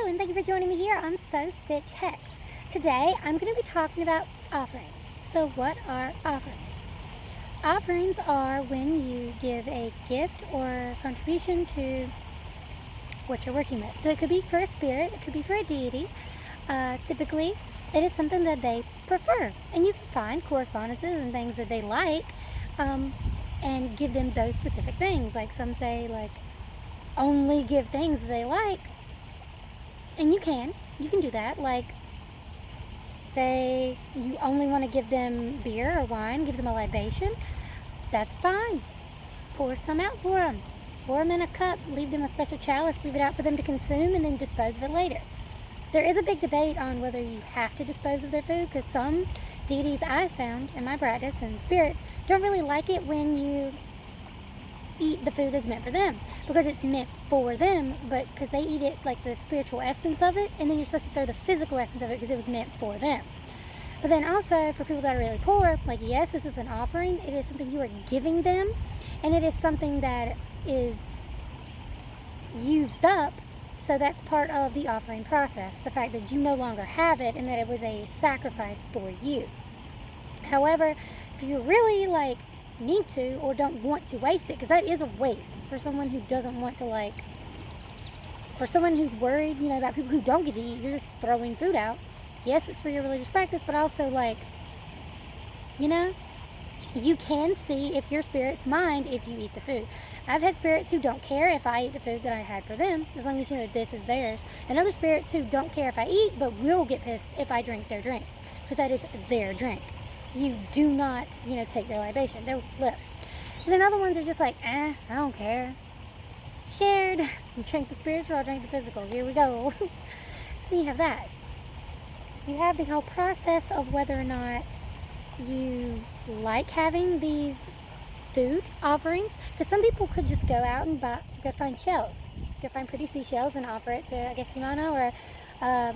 Hello, and thank you for joining me here on Sew Stitch Hex. Today, I'm going to be talking about offerings. So, what are offerings? Offerings are when you give a gift or contribution to what you're working with. So, it could be for a spirit, it could be for a deity. Typically, it is something that they prefer, and you can find correspondences and things that they like, and give them those specific things. Like some say, like, only give things that they like. And you can do that. Like, say you only want to give them beer or wine, give them a libation, that's fine. Pour some out for them. Pour them in a cup, leave them a special chalice, leave it out for them to consume, and then dispose of it later. There is a big debate on whether you have to dispose of their food, because some deities I've found in my practice and spirits don't really like it when you eat the food that's meant for them, because it's meant for them, but because they eat it like the spiritual essence of it, and then you're supposed to throw the physical essence of it because it was meant for them. But then also for people that are really poor, like, yes, this is an offering, it is something you are giving them, and it is something that is used up, so that's part of the offering process, the fact that you no longer have it and that it was a sacrifice for you. However, if you really need to or don't want to waste it, because that is a waste for someone who doesn't want to, for someone who's worried, about people who don't get to eat, you're just throwing food out. Yes, it's for your religious practice, but also, you can see if your spirits mind if you eat the food. I've had spirits who don't care if I eat the food that I had for them, as long as this is theirs. And other spirits who don't care if I eat, but will get pissed if I drink their drink, because that is their drink. You do not, take their libation. They'll flip. And then other ones are just like, I don't care. Shared. You drink the spiritual, I'll drink the physical. Here we go. So then you have that. You have the whole process of whether or not you like having these food offerings. Because some people could just go out and go find shells. Go find pretty seashells and offer it to, I guess, Yumana or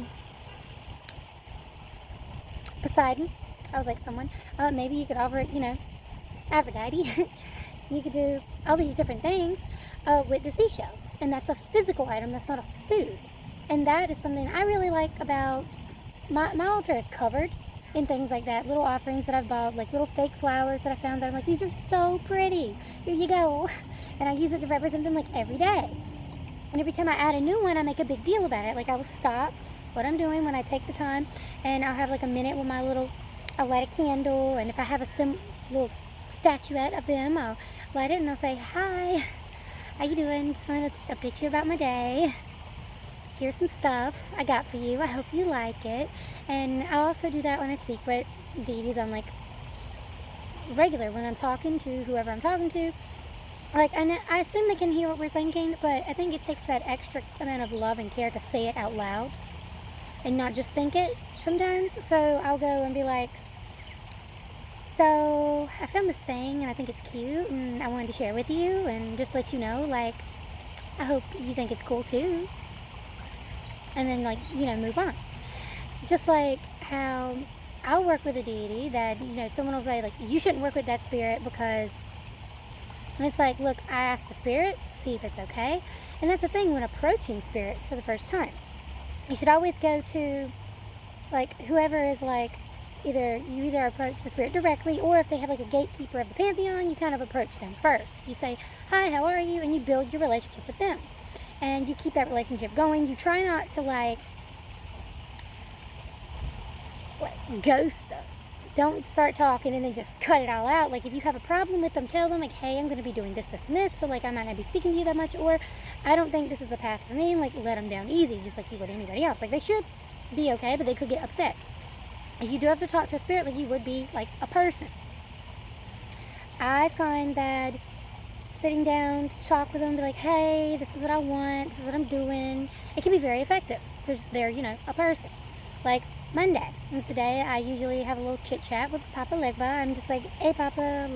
Poseidon. I was like, someone. Maybe you could offer it, Aphrodite. You could do all these different things with the seashells. And that's a physical item. That's not a food. And that is something I really like about my altar is covered in things like that. Little offerings that I've bought, like little fake flowers that I found that I'm like, these are so pretty. Here you go. And I use it to represent them every day. And every time I add a new one, I make a big deal about it. Like, I will stop what I'm doing when I take the time, and I'll have a minute with my little, I'll light a candle, and if I have a little statuette of them, I'll light it and I'll say, hi, how you doing? Just wanted to update you about my day. Here's some stuff I got for you. I hope you like it. And I also do that when I speak with deities on regular, when I'm talking to whoever I'm talking to. I assume they can hear what we're thinking, but I think it takes that extra amount of love and care to say it out loud and not just think it sometimes. So I'll go and be like, so I found this thing and I think it's cute and I wanted to share with you and just let you know, I hope you think it's cool too. And then, move on. Just like how I'll work with a deity that, someone will say, you shouldn't work with that spirit because, and it's like, look, I asked the spirit, see if it's okay. And that's the thing when approaching spirits for the first time. You should always go to, whoever is, either approach the spirit directly, or if they have, a gatekeeper of the pantheon, you kind of approach them first. You say, hi, how are you? And you build your relationship with them. And you keep that relationship going. You try not to, ghost them. Don't start talking and then just cut it all out. If you have a problem with them, tell them, hey, I'm going to be doing this, this, and this, so, I might not be speaking to you that much, or I don't think this is the path for me, and, let them down easy, just like you would anybody else. They should be okay, but they could get upset. If you do have to talk to a spirit, you would be, a person. I find that sitting down to talk with them, be like, hey, this is what I want, this is what I'm doing, it can be very effective, because they're, a person. Monday, and today I usually have a little chit chat with Papa Legba. I'm just like, hey Papa,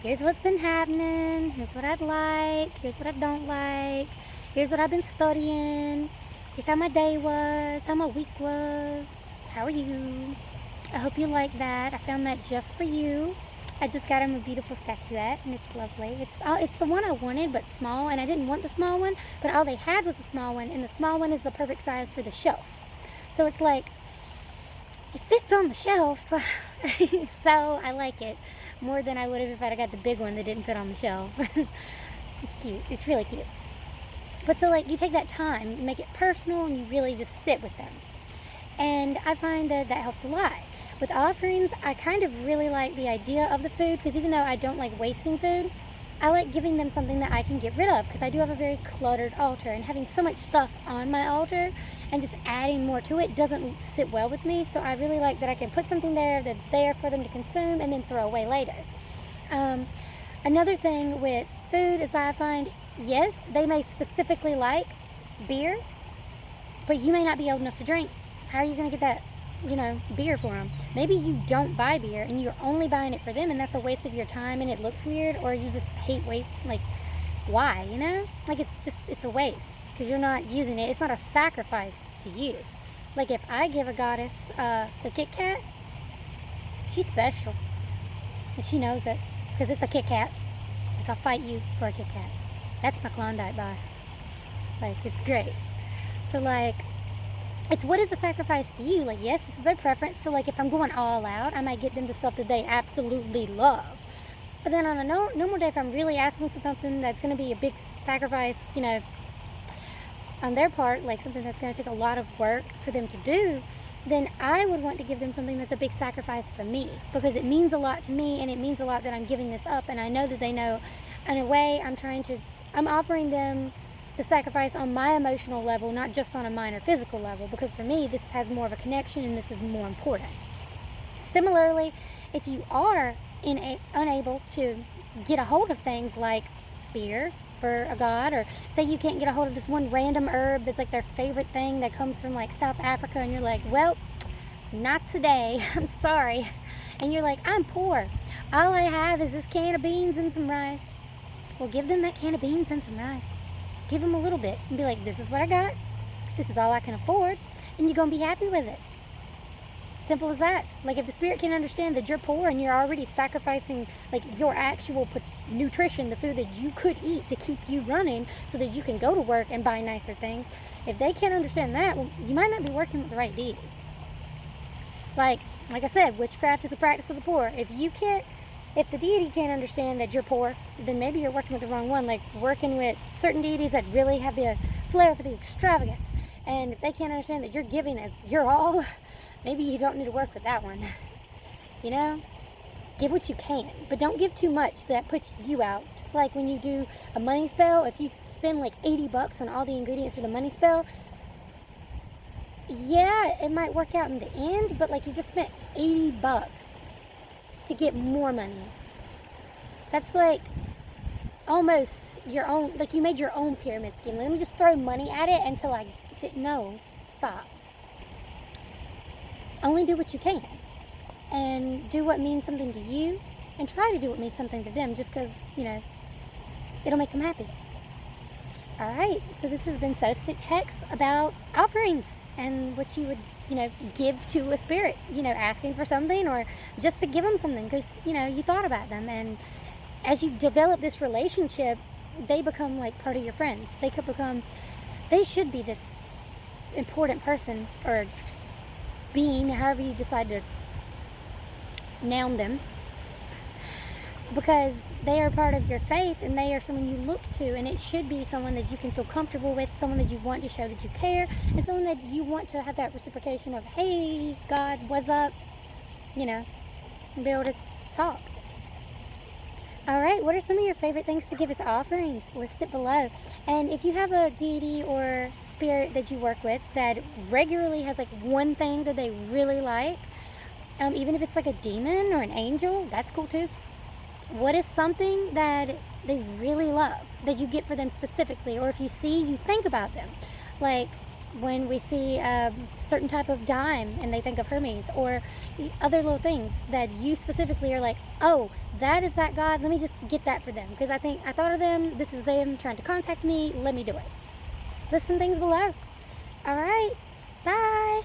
here's what's been happening, here's what I'd like, here's what I don't like, here's what I've been studying, here's how my day was, how my week was, how are you? I hope you like that. I found that just for you. I just got him a beautiful statuette, and it's lovely. It's the one I wanted, but small, and I didn't want the small one, but all they had was the small one, and the small one is the perfect size for the shelf. So it's like, it fits on the shelf, so I like it more than I would have if I'd got the big one that didn't fit on the shelf. It's cute. It's really cute. But so, like, you take that time, you make it personal, and you really just sit with them. And I find that that helps a lot. With offerings, I kind of really like the idea of the food, because even though I don't like wasting food, I like giving them something that I can get rid of, because I do have a very cluttered altar, and having so much stuff on my altar and just adding more to it doesn't sit well with me. So I really like that I can put something there that's there for them to consume and then throw away later. Another thing with food is I find, yes, they may specifically like beer, but you may not be old enough to drink. How are you going to get that, beer for them? Maybe you don't buy beer and you're only buying it for them, and that's a waste of your time and it looks weird, or you just hate waste. Like, why, Like, it's a waste because you're not using it. It's not a sacrifice to you. Like, if I give a goddess a Kit Kat, she's special. And she knows it because it's a Kit Kat. Like, I'll fight you for a Kit Kat. That's my Klondike bar. Like, it's great. So, like, it's what is a sacrifice to you? Like, yes, this is their preference. So, like, if I'm going all out, I might get them the stuff that they absolutely love. But then on a normal day, if I'm really asking for something that's going to be a big sacrifice, on their part, like something that's going to take a lot of work for them to do, then I would want to give them something that's a big sacrifice for me, because it means a lot to me, and it means a lot that I'm giving this up, and I know that they know, in a way, I'm offering them the sacrifice on my emotional level, not just on a minor physical level, because for me, this has more of a connection, and this is more important. Similarly, if you are unable to get a hold of things like beer for a god, or say you can't get a hold of this one random herb that's like their favorite thing that comes from like South Africa, and you're like, well, not today, I'm sorry, and you're like, I'm poor, all I have is this can of beans and some rice. Well, give them that can of beans and some rice. Give them a little bit and be like, this is what I got, this is all I can afford, and you're gonna be happy with it. Simple as that. Like, if the spirit can understand that you're poor and you're already sacrificing like your actual nutrition, the food that you could eat to keep you running so that you can go to work and buy nicer things, if they can't understand that, well, you might not be working with the right deity. Like I said, witchcraft is a practice of the poor. If the deity can't understand that you're poor, then maybe you're working with the wrong one. Like, working with certain deities that really have the flair for the extravagant, and if they can't understand that you're giving as your all, maybe you don't need to work with that one. Give what you can, but don't give too much that puts you out. Just like when you do a money spell, if you spend like $80 on all the ingredients for the money spell, yeah, it might work out in the end, but like, you just spent $80 to get more money. That's like almost your own, like you made your own pyramid scheme. Let me just throw money at it until no, stop. Only do what you can, and do what means something to you, and try to do what means something to them, just because, it'll make them happy. Alright, so this has been Sew Stitch Hex about offerings, and what you would, give to a spirit, asking for something, or just to give them something, because, you thought about them, and as you develop this relationship, they become like part of your friends. They should be this important person, or being, however you decide to noun them, because they are part of your faith, and they are someone you look to, and it should be someone that you can feel comfortable with, someone that you want to show that you care, and someone that you want to have that reciprocation of, hey, God, what's up, and be able to talk. Alright, what are some of your favorite things to give as offerings? List it below. And if you have a deity or spirit that you work with that regularly has like one thing that they really like, even if it's like a demon or an angel, that's cool too. What is something that they really love that you get for them specifically? Or if you think about them. Like when we see a certain type of dime and they think of Hermes, or other little things that you specifically are like, oh, that is that god, let me just get that for them because I thought of them, this is them trying to contact me, let me do it. List some things below. Alright, bye.